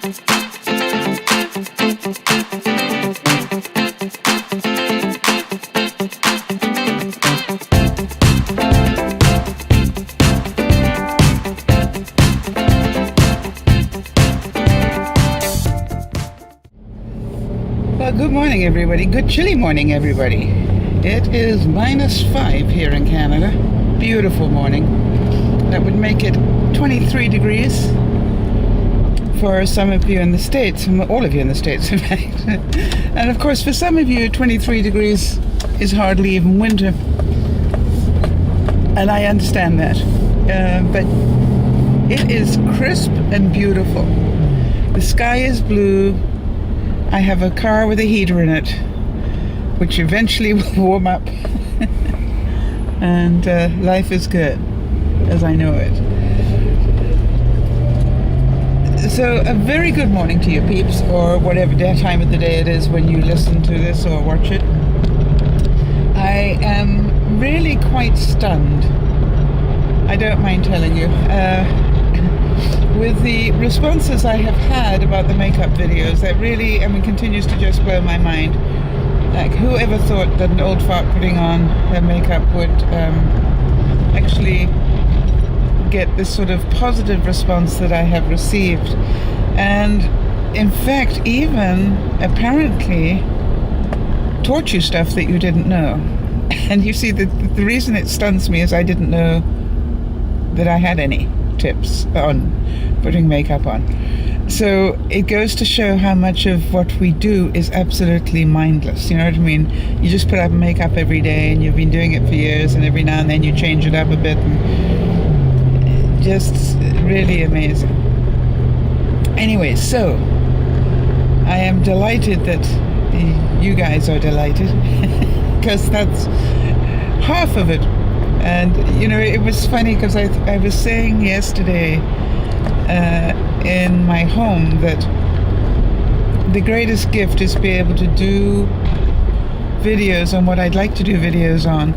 Well, good morning, everybody. Good chilly morning, everybody. It is -5 here in Canada. Beautiful morning. That would make it 23 degrees for some of you in the States, all of you in the States, in fact. And of course, for some of you, 23 degrees is hardly even winter. And I understand that. But it is crisp and beautiful. The sky is blue. I have a car with a heater in it, which eventually will warm up. And life is good, as I know it. So a very good morning to you peeps, or whatever time of the day it is when you listen to this or watch it. I am really quite stunned, I don't mind telling you, with the responses I have had about the makeup videos. That really, continues to just blow my mind. Like, whoever thought that an old fart putting on her makeup would actually get this sort of positive response that I have received. And in fact, even apparently taught you stuff that you didn't know. And you see, the reason it stuns me is I didn't know that I had any tips on putting makeup on. So it goes to show how much of what we do is absolutely mindless. You know what I mean? You just put up makeup every day, and you've been doing it for years, and every now and then you change it up a bit, and just really amazing. Anyway, so I am delighted that you guys are delighted, because that's half of it. And it was funny because I was saying yesterday in my home that the greatest gift is to be able to do videos on what I'd like to do videos on,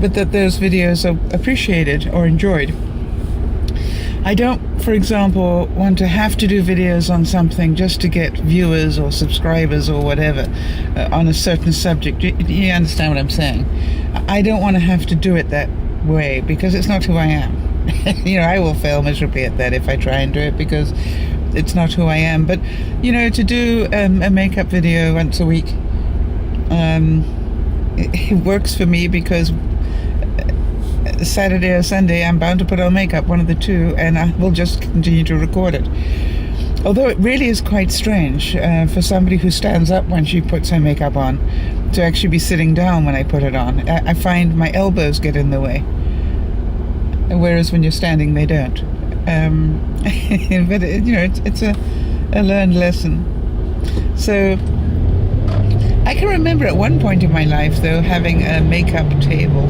but that those videos are appreciated or enjoyed. I don't, for example, want to have to do videos on something just to get viewers or subscribers or whatever on a certain subject. You understand what I'm saying? I don't want to have to do it that way, because it's not who I am. I will fail miserably at that if I try and do it, because it's not who I am. But to do a makeup video once a week, it works for me, because Saturday or Sunday I'm bound to put on makeup, one of the two, and I will just continue to record it. Although it really is quite strange for somebody who stands up when she puts her makeup on to actually be sitting down when I put it on. I find my elbows get in the way, whereas when you're standing they don't. But it's a learned lesson. So I can remember at one point in my life, though, having a makeup table,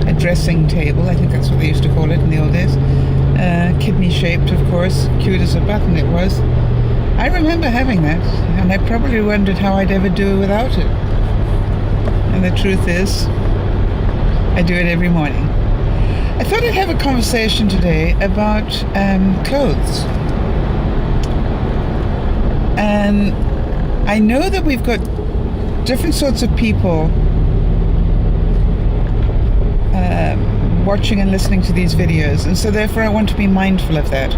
a dressing table, I think that's what they used to call it in the old days. Kidney shaped, of course, cute as a button it was. I remember having that, and I probably wondered how I'd ever do without it. And the truth is, I do it every morning. I thought I'd have a conversation today about clothes. And I know that we've got different sorts of people watching and listening to these videos, and so therefore I want to be mindful of that.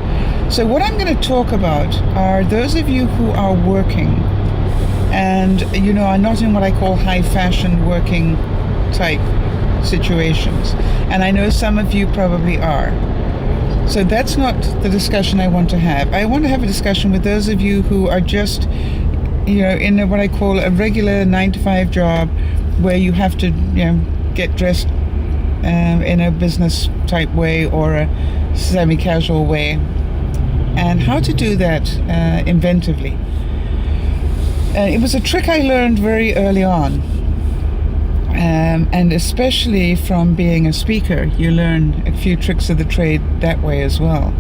So what I'm going to talk about are those of you who are working and are not in what I call high fashion working type situations, and I know some of you probably are. So that's not the discussion I want to have. I want to have a discussion with those of you who are just in what I call a regular 9-to-5 job, where you have to get dressed in a business type way or a semi-casual way, and how to do that inventively. It was a trick I learned very early on, and especially from being a speaker, you learn a few tricks of the trade that way as well.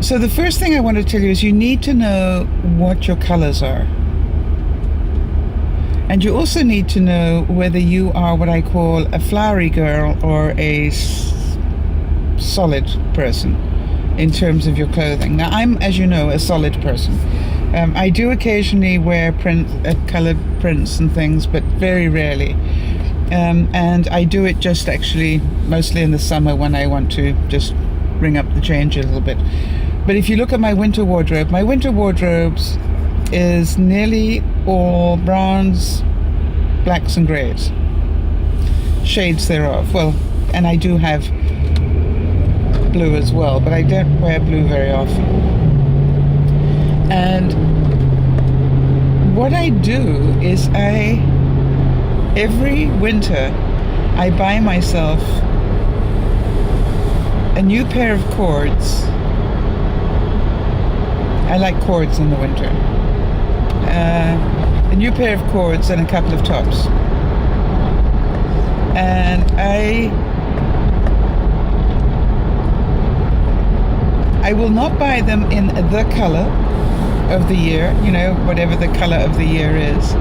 So the first thing I want to tell you is you need to know what your colors are. And you also need to know whether you are what I call a flowery girl or a solid person. in terms of your clothing. Now, I'm, as you know, a solid person. I do occasionally wear colored prints and things, but very rarely. And I do it just actually mostly in the summer when I want to just bring up the change a little bit. But if you look at my winter wardrobe is nearly all browns, blacks and greys, shades thereof. Well, and I do have blue as well, but I don't wear blue very often. And what I do is every winter I buy myself a new pair of cords. I like cords in the winter. A new pair of cords and a couple of tops. And I will not buy them in the color of the year, whatever the color of the year is.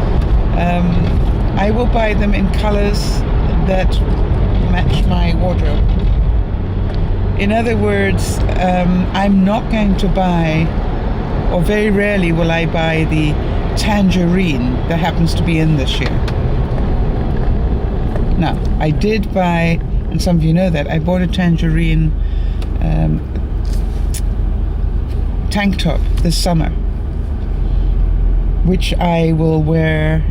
I will buy them in colors that match my wardrobe. In other words, I'm not going to buy, or very rarely will I buy the tangerine that happens to be in this year. Now, I did buy, and some of you know that, I bought a tangerine tank top this summer, which I will wear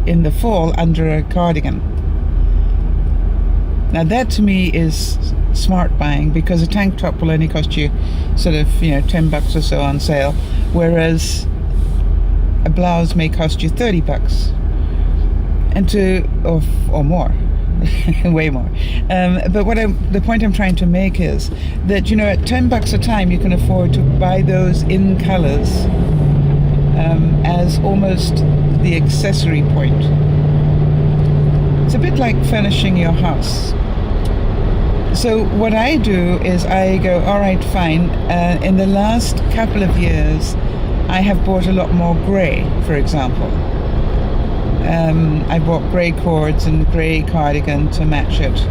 in the fall under a cardigan. Now that to me is smart buying, because a tank top will only cost you sort of $10 or so on sale, whereas a blouse may cost you $30 or more. Way more. But the point I'm trying to make is that at $10 a time you can afford to buy those in colors as almost the accessory point. It's a bit like furnishing your house. So what I do is I go, all right, fine. In the last couple of years, I have bought a lot more grey, for example. I bought grey cords and grey cardigan to match it.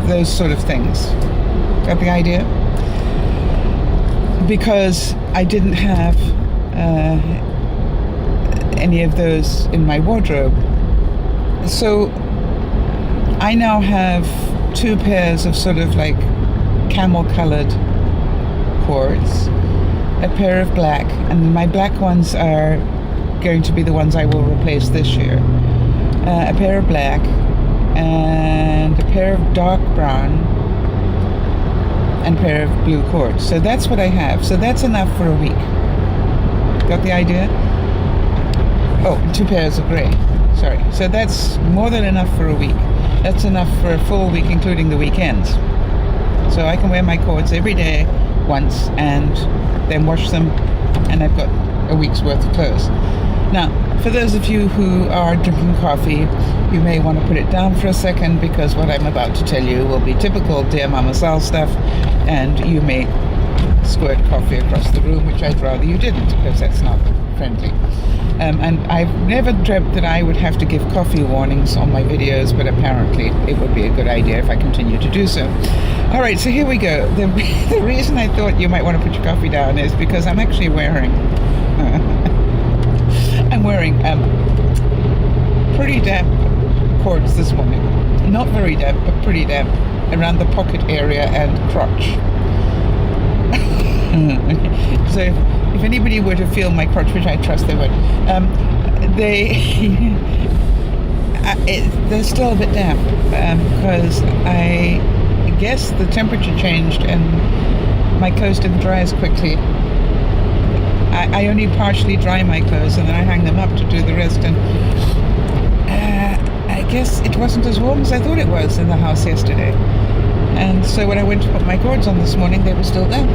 Those sort of things. Got the idea? Because I didn't have any of those in my wardrobe. So I now have 2 pairs of sort of like camel colored cords, a pair of black, and my black ones are going to be the ones I will replace this year. A pair of black and a pair of dark brown and a pair of blue cords. So that's what I have. So that's enough for a week. Got the idea? Oh, 2 pairs of grey. Sorry. So that's more than enough for a week. That's enough for a full week, including the weekends. So I can wear my cords every day once and then wash them, and I've got a week's worth of clothes. Now, for those of you who are drinking coffee, you may want to put it down for a second, because what I'm about to tell you will be typical DearMamaSal stuff, and you may squirt coffee across the room, which I'd rather you didn't, because that's not friendly. And I've never dreamt that I would have to give coffee warnings on my videos, but apparently it would be a good idea if I continue to do so. All right, so here we go. The reason I thought you might want to put your coffee down is because I'm actually wearing pretty damp cords this morning. Not very damp, but pretty damp around the pocket area and crotch. So if anybody were to feel my crotch, which I trust they would, they're still a bit damp, because I guess the temperature changed and my clothes didn't dry as quickly. I only partially dry my clothes and then I hang them up to do the rest, and I guess it wasn't as warm as I thought it was in the house yesterday. And so when I went to put my cords on this morning, they were still damp.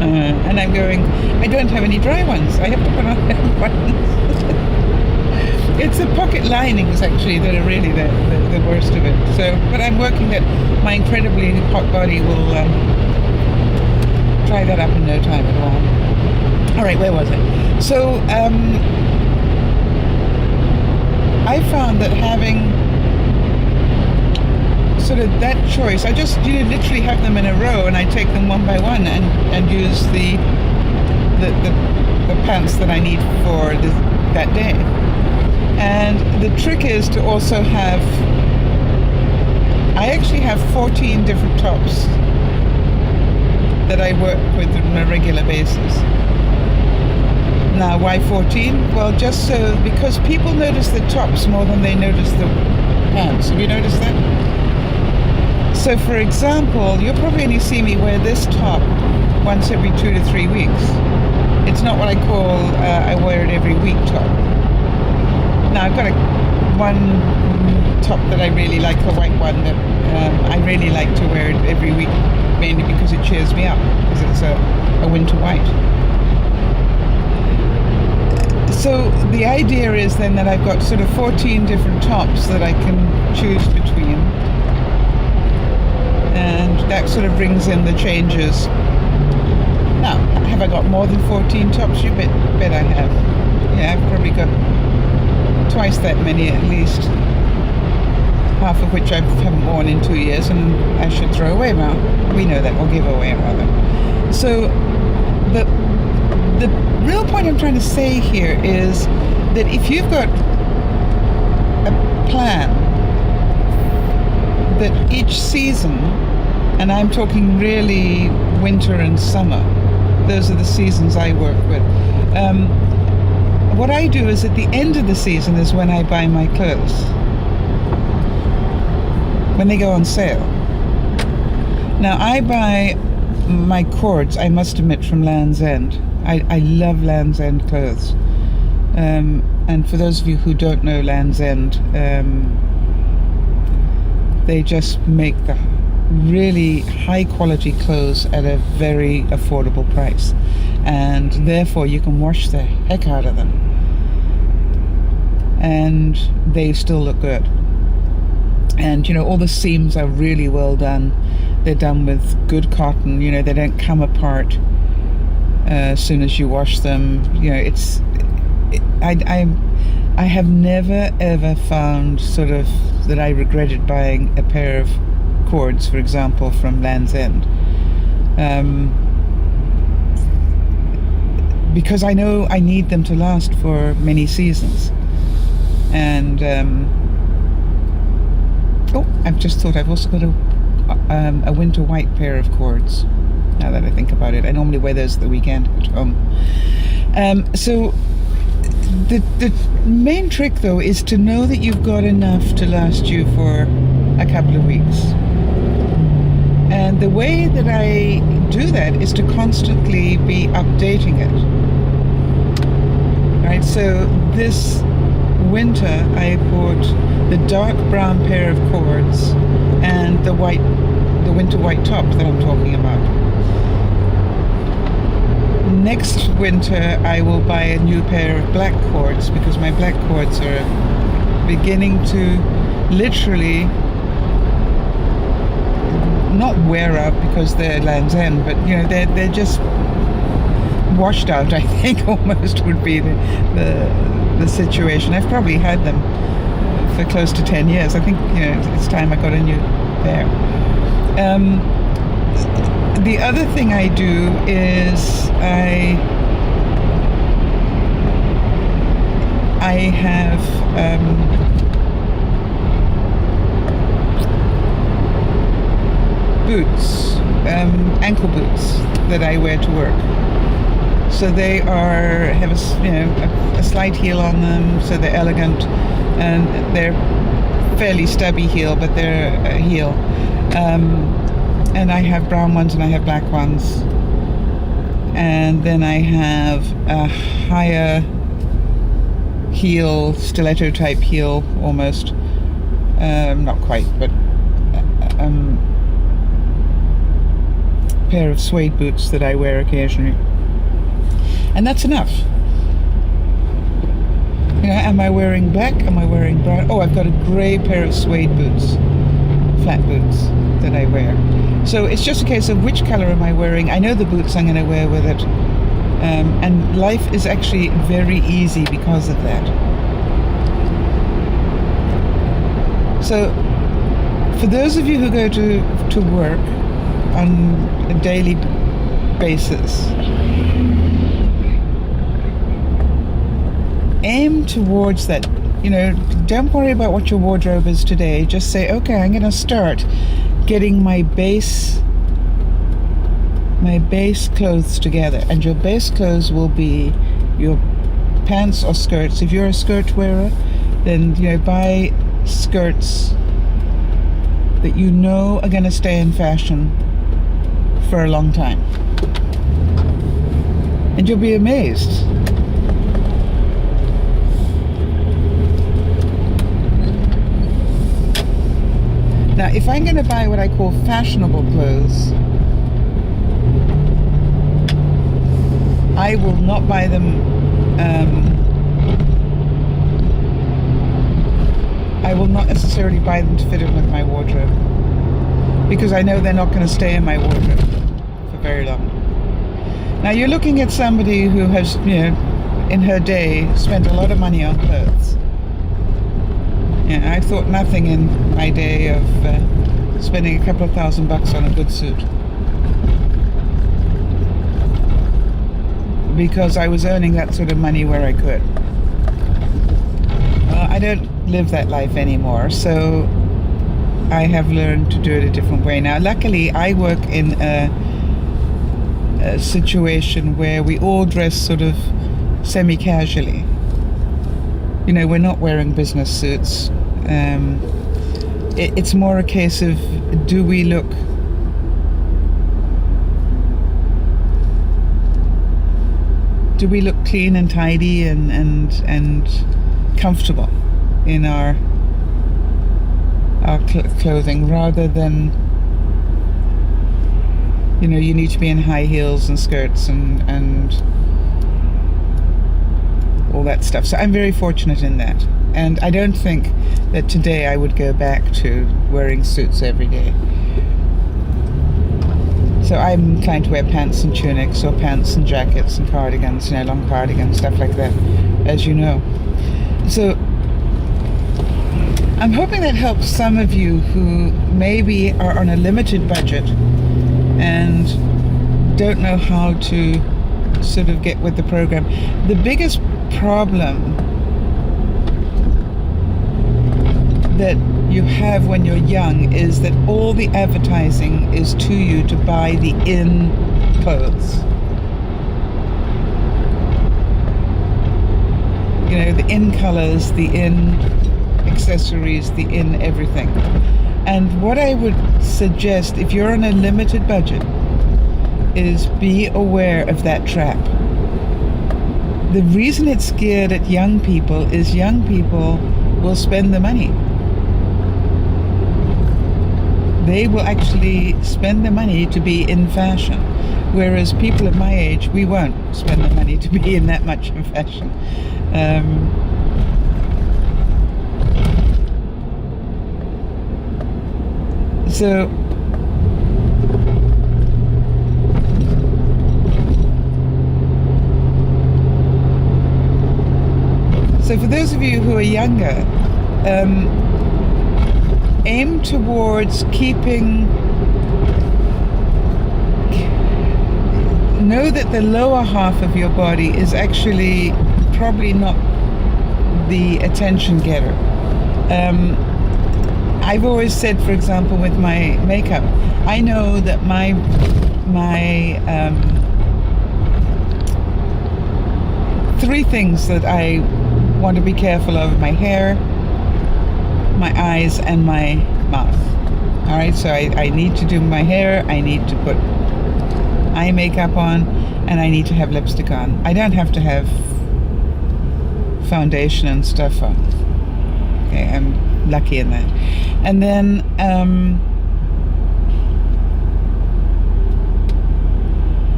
And I'm going, I don't have any dry ones. I have to put on damp ones. It's the pocket linings actually that are really the worst of it. So, but I'm working that my incredibly hot body will dry that up in no time at all. All right, where was I? So I found that having sort of that choice, I just literally have them in a row, and I take them one by one and use the pants that I need for that day. And the trick is to also have, I actually have 14 different tops that I work with on a regular basis. Now, why 14? Well, just so, because people notice the tops more than they notice the pants. Have you noticed that? So, for example, you'll probably only see me wear this top once every 2 to 3 weeks. It's not what I call I wear it every week top. Now, I've got one top that I really like, a white one that I really like to wear it every week, mainly because it cheers me up, because it's a winter white. So the idea is then that I've got sort of 14 different tops that I can choose between, and that sort of brings in the changes. Now, have I got more than 14 tops? You bet I have. Yeah, I've probably got twice that many at least, half of which I haven't worn in 2 years, and I should throw away now. We know that, or give away rather. So the real point I'm trying to say here is that if you've got a plan that each season, and I'm talking really winter and summer, those are the seasons I work with. What I do is at the end of the season is when I buy my clothes, when they go on sale. Now, I buy my cords, I must admit, from Land's End. I love Land's End clothes. And for those of you who don't know Land's End, they just make the really high quality clothes at a very affordable price, and therefore you can wash the heck out of them and they still look good. And all the seams are really well done. They're done with good cotton. They don't come apart as soon as you wash them. I have never ever found sort of that I regretted buying a pair of cords, for example, from Land's End, because I know I need them to last for many seasons. And I've just thought I've also got a winter white pair of cords, now that I think about it. I normally wear those at the weekend at home. So the main trick, though, is to know that you've got enough to last you for a couple of weeks. And the way that I do that is to constantly be updating it. Right, so this winter I bought the dark brown pair of cords and the winter white top that I'm talking about. Next winter I will buy a new pair of black cords, because my black cords are beginning to literally not wear out because they're Land's End, but they're just washed out, I think, almost would be the situation. I've probably had them for close to 10 years. I think it's time I got a new pair. The other thing I do is I have boots, ankle boots that I wear to work. So they have a slight heel on them, so they're elegant, and they're fairly stubby heel, but they're a heel. And I have brown ones and I have black ones, and then I have a higher heel, stiletto type heel almost, not quite, but pair of suede boots that I wear occasionally. And that's enough. Am I wearing black? Am I wearing brown? Oh, I've got a grey pair of suede boots, flat boots that I wear. So it's just a case of which color am I wearing. I know the boots I'm going to wear with it. And life is actually very easy because of that. So For those of you who go to work on a daily basis, aim towards that. Don't worry about what your wardrobe is today. Just say, okay, I'm going to start getting my base clothes together. And your base clothes will be your pants or skirts. If you're a skirt wearer, then buy skirts that are going to stay in fashion for a long time. And you'll be amazed. Now, if I'm going to buy what I call fashionable clothes, I will not buy them. I will not necessarily buy them to fit in with my wardrobe, because I know they're not going to stay in my wardrobe for very long. Now, you're looking at somebody who has, in her day, spent a lot of money on clothes. I thought nothing in my day of spending a couple of $1,000 on a good suit, because I was earning that sort of money where I could. Well, I don't live that life anymore, so I have learned to do it a different way. Now, luckily, I work in a situation where we all dress sort of semi-casually. We're not wearing business suits. It's more a case of, do we look clean and tidy and comfortable in our clothing, rather than you need to be in high heels and skirts and all that stuff. So I'm very fortunate in that, and I don't think that today I would go back to wearing suits every day. So I'm inclined to wear pants and tunics, or pants and jackets and cardigans, long cardigans, stuff like that, as you know. So I'm hoping that helps some of you who maybe are on a limited budget and don't know how to sort of get with the program. The biggest problem that you have when you're young is that all the advertising is to you to buy the in clothes. The in colors, the in accessories, the in everything. And what I would suggest, if you're on a limited budget, is be aware of that trap. The reason it's geared at young people is young people will spend the money. They will actually spend the money to be in fashion, whereas people of my age, we won't spend the money to be in that much in fashion. So for those of you who are younger, aim towards know that the lower half of your body is actually probably not the attention getter. I've always said, for example, with my makeup, I know that my three things that I want to be careful of: my hair, my eyes, and my mouth. All right, so I need to do my hair, I need to put eye makeup on, and I need to have lipstick on. I don't have to have foundation and stuff on. Okay, I'm lucky in that. And then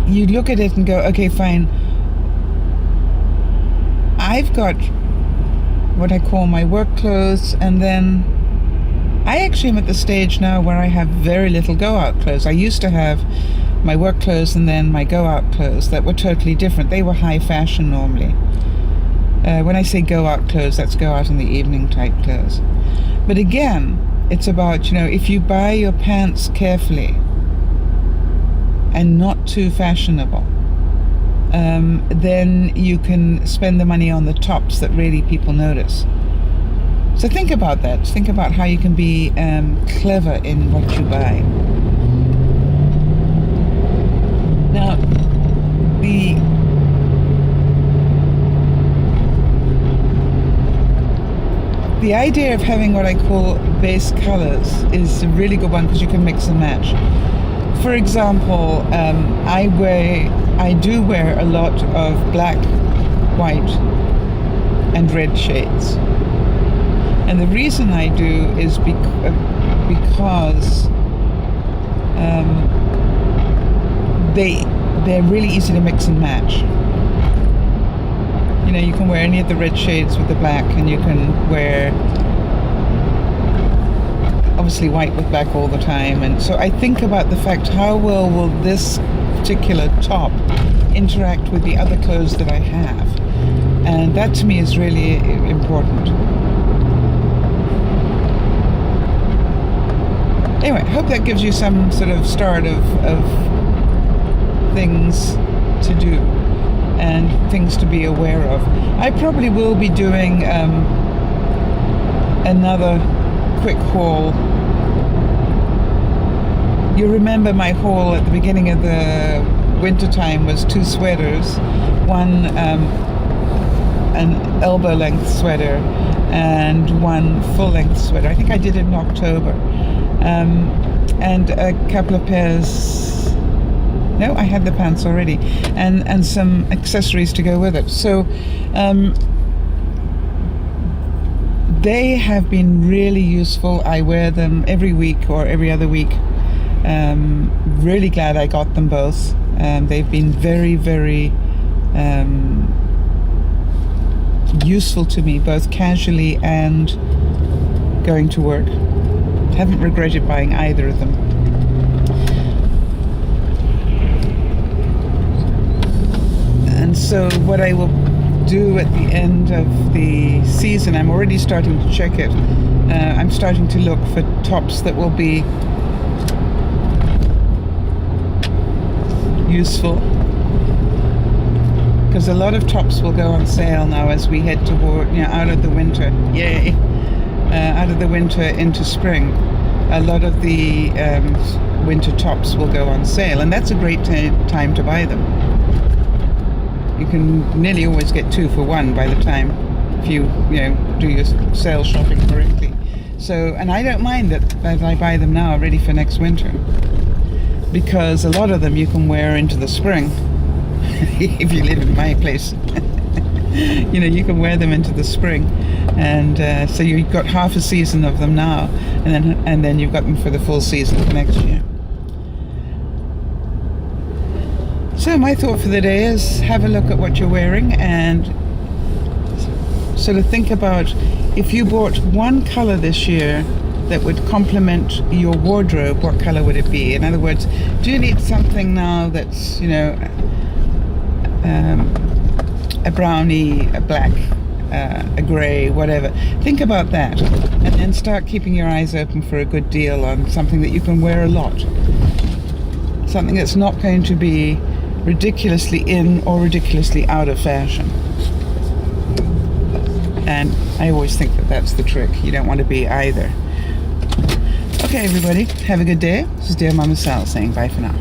you look at it and go, okay, fine, I've got what I call my work clothes, and then I actually am at the stage now where I have very little go-out clothes. I used to have my work clothes and then my go-out clothes that were totally different. They were high fashion normally. When I say go-out clothes, that's go out in the evening type clothes. But again, It's about, you know, if you buy your pants carefully and not too fashionable, then you can spend the money on the tops that really people notice. So think about that. Think about how you can be clever in what you buy. Now, the idea of having what I call base colors is a really good one because you can mix and match. For example, I do wear a lot of black, white, and red shades. And the reason I do is because they're really easy to mix and match. You know, you can wear any of the red shades with the black, and you can wear obviously white with black all the time. And so I think about the fact, how well will this particular top interact with the other clothes that I have? And that to me is really important. Anyway, I hope that gives you some sort of start of things to do and things to be aware of. I probably will be doing another quick haul. You remember my haul at the beginning of the winter time was 2 sweaters, one an elbow length sweater and one full length sweater. I think I did it in October. And a couple of pairs, no, I had the pants already, and some accessories to go with it. So they have been really useful. I wear them every week or every other week. Really glad I got them both. They've been very, very useful to me, both casually and going to work. Haven't regretted buying either of them. And so what I will do at the end of the season, I'm already starting to check it. I'm starting to look for tops that will be useful, because a lot of tops will go on sale now as we head toward, you know, out of the winter. Yay! Out of the winter into spring. A lot of the winter tops will go on sale, and that's a great time to buy them. You can nearly always get 2 for 1 by the time, if you do your sale shopping correctly. So, and I don't mind that I buy them now ready for next winter, because a lot of them you can wear into the spring. If you live in my place, you know, you can wear them into the spring, and so you've got half a season of them now, and then you've got them for the full season for next year. So my thought for the day is have a look at what you're wearing and sort of think about, if you bought one color this year that would complement your wardrobe, what color would it be? In other words, do you need something now that's, you know, a brownie, a black, a grey, whatever? Think about that, and then start keeping your eyes open for a good deal on something that you can wear a lot. Something that's not going to be ridiculously in or ridiculously out of fashion. And I always think that that's the trick. You don't want to be either. Okay, everybody, have a good day. This is Dear Mama Sal saying bye for now.